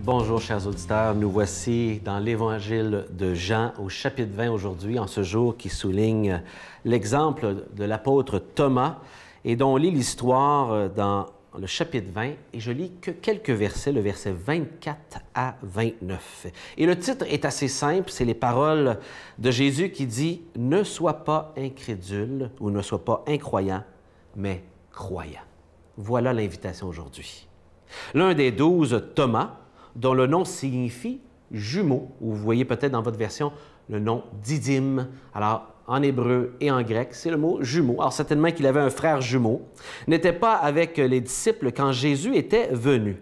Bonjour, chers auditeurs. Nous voici dans l'Évangile de Jean au chapitre 20 aujourd'hui, en ce jour qui souligne l'exemple de l'apôtre Thomas et dont on lit l'histoire dans le chapitre 20 et je lis que quelques versets, le verset 24 à 29. Et le titre est assez simple, c'est les paroles de Jésus qui dit « Ne sois pas incrédule ou ne sois pas incroyant, mais croyant ». Voilà l'invitation aujourd'hui. L'un des 12, Thomas, dont le nom signifie jumeau, ou vous voyez peut-être dans votre version le nom Didyme. Alors, en hébreu et en grec, c'est le mot jumeau. Alors, certainement qu'il avait un frère jumeau, n'était pas avec les disciples quand Jésus était venu.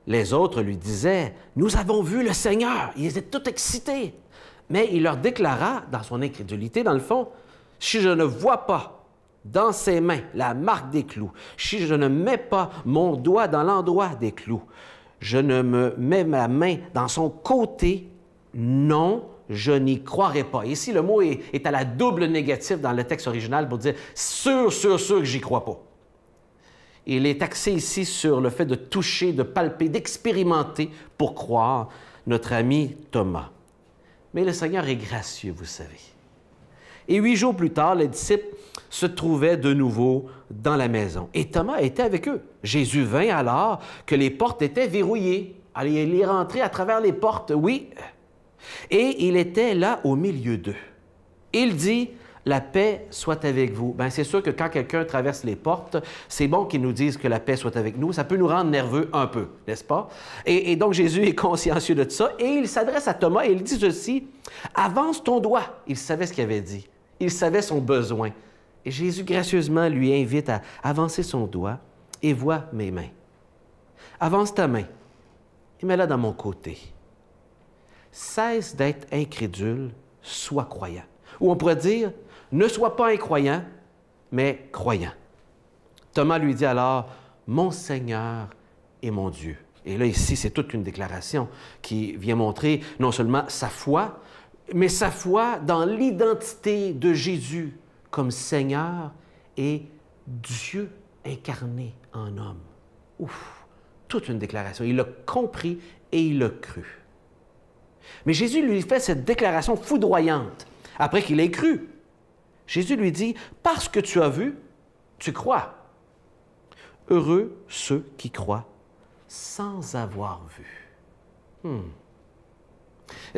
Les autres lui disaient « Nous avons vu le Seigneur ». Ils étaient tout excités. Mais il leur déclara, dans son incrédulité, dans le fond, « Si je ne vois pas dans ses mains la marque des clous, si je ne mets pas mon doigt dans l'endroit des clous, je ne me mets ma main dans son côté, non, je n'y croirai pas. » Ici, le mot est à la double négative dans le texte original pour dire « sûr que j'y crois pas ». Il est axé ici sur le fait de toucher, de palper, d'expérimenter pour croire notre ami Thomas. Mais le Seigneur est gracieux, vous savez. Et 8 jours plus tard, les disciples se trouvaient de nouveau dans la maison. Et Thomas était avec eux. Jésus vint alors que les portes étaient verrouillées. Alors, il est rentré à travers les portes, oui. Et il était là au milieu d'eux. Il dit « La paix soit avec vous ». Bien, c'est sûr que quand quelqu'un traverse les portes, c'est bon qu'il nous dise que la paix soit avec nous. Ça peut nous rendre nerveux un peu, n'est-ce pas? Et donc, Jésus est consciencieux de ça. Et il s'adresse à Thomas et il dit ceci « Avance ton doigt ». Il savait ce qu'il avait dit. Il savait son besoin. Et Jésus gracieusement lui invite à avancer son doigt et vois mes mains. Avance ta main et mets-la dans mon côté. Cesse d'être incrédule, sois croyant. Ou on pourrait dire, ne sois pas incroyant, mais croyant. Thomas lui dit alors, mon Seigneur et mon Dieu. Et là, ici, c'est toute une déclaration qui vient montrer non seulement sa foi, mais sa foi dans l'identité de Jésus comme Seigneur et Dieu incarné en homme. Ouf! Toute une déclaration. Il l'a compris et il l'a cru. Mais Jésus lui fait cette déclaration foudroyante après qu'il ait cru. Jésus lui dit, « Parce que tu as vu, tu crois. Heureux ceux qui croient sans avoir vu. »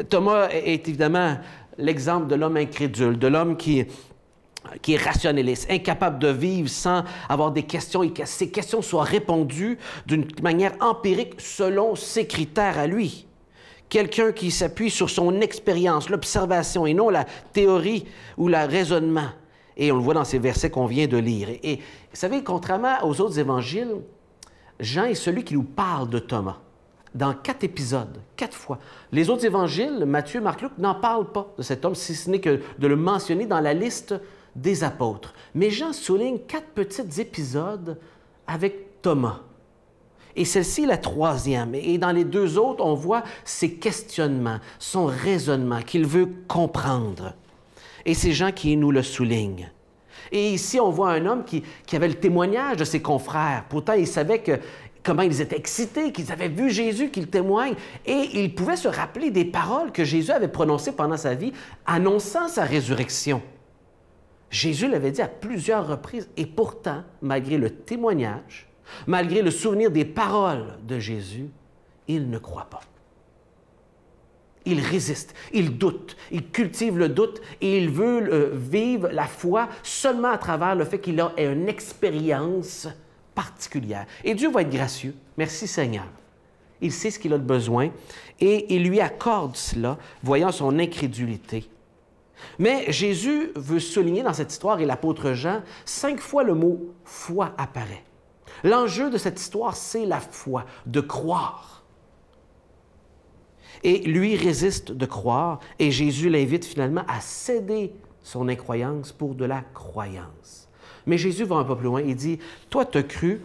Thomas est évidemment l'exemple de l'homme incrédule, de l'homme qui est rationaliste, incapable de vivre sans avoir des questions et que ces questions soient répondues d'une manière empirique selon ses critères à lui. Quelqu'un qui s'appuie sur son expérience, l'observation et non la théorie ou le raisonnement. Et on le voit dans ces versets qu'on vient de lire. Et vous savez, contrairement aux autres évangiles, Jean est celui qui nous parle de Thomas. Dans 4 épisodes, 4 fois. Les autres évangiles, Matthieu, Marc, Luc, n'en parlent pas de cet homme, si ce n'est que de le mentionner dans la liste des apôtres. Mais Jean souligne 4 petits épisodes avec Thomas. Et celle-ci est la 3e. Et dans les 2 autres, on voit ses questionnements, son raisonnement, qu'il veut comprendre. Et c'est Jean qui nous le souligne. Et ici, on voit un homme qui avait le témoignage de ses confrères. Pourtant, il savait comment ils étaient excités, qu'ils avaient vu Jésus, qu'il témoigne. Et il pouvait se rappeler des paroles que Jésus avait prononcées pendant sa vie, annonçant sa résurrection. Jésus l'avait dit à plusieurs reprises. Et pourtant, malgré le témoignage, malgré le souvenir des paroles de Jésus, il ne croit pas. Il résiste, il doute, il cultive le doute et il veut vivre la foi seulement à travers le fait qu'il a une expérience particulière. Et Dieu va être gracieux. Merci Seigneur. Il sait ce qu'il a de besoin et il lui accorde cela, voyant son incrédulité. Mais Jésus veut souligner dans cette histoire, et l'apôtre Jean, 5 fois le mot « foi » apparaît. L'enjeu de cette histoire, c'est la foi, de croire. Et lui résiste de croire, et Jésus l'invite finalement à céder son incroyance pour de la croyance. Mais Jésus va un peu plus loin, il dit, « Toi, tu as cru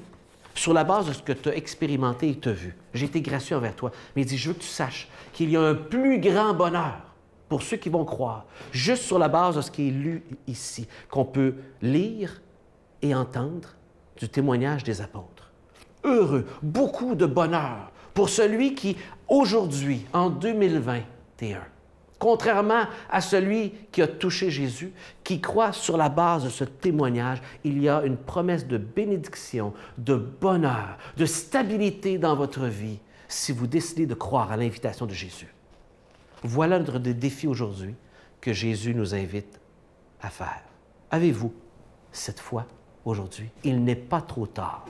sur la base de ce que tu as expérimenté et tu as vu. J'ai été gracieux envers toi. » Mais il dit, « Je veux que tu saches qu'il y a un plus grand bonheur pour ceux qui vont croire, juste sur la base de ce qui est lu ici, qu'on peut lire et entendre du témoignage des apôtres. Heureux, beaucoup de bonheur Pour celui qui, aujourd'hui, en 2021, contrairement à celui qui a touché Jésus, qui croit sur la base de ce témoignage, il y a une promesse de bénédiction, de bonheur, de stabilité dans votre vie si vous décidez de croire à l'invitation de Jésus. Voilà notre défi aujourd'hui que Jésus nous invite à faire. Avez-vous cette foi aujourd'hui? Il n'est pas trop tard.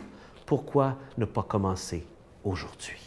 Pourquoi ne pas commencer aujourd'hui?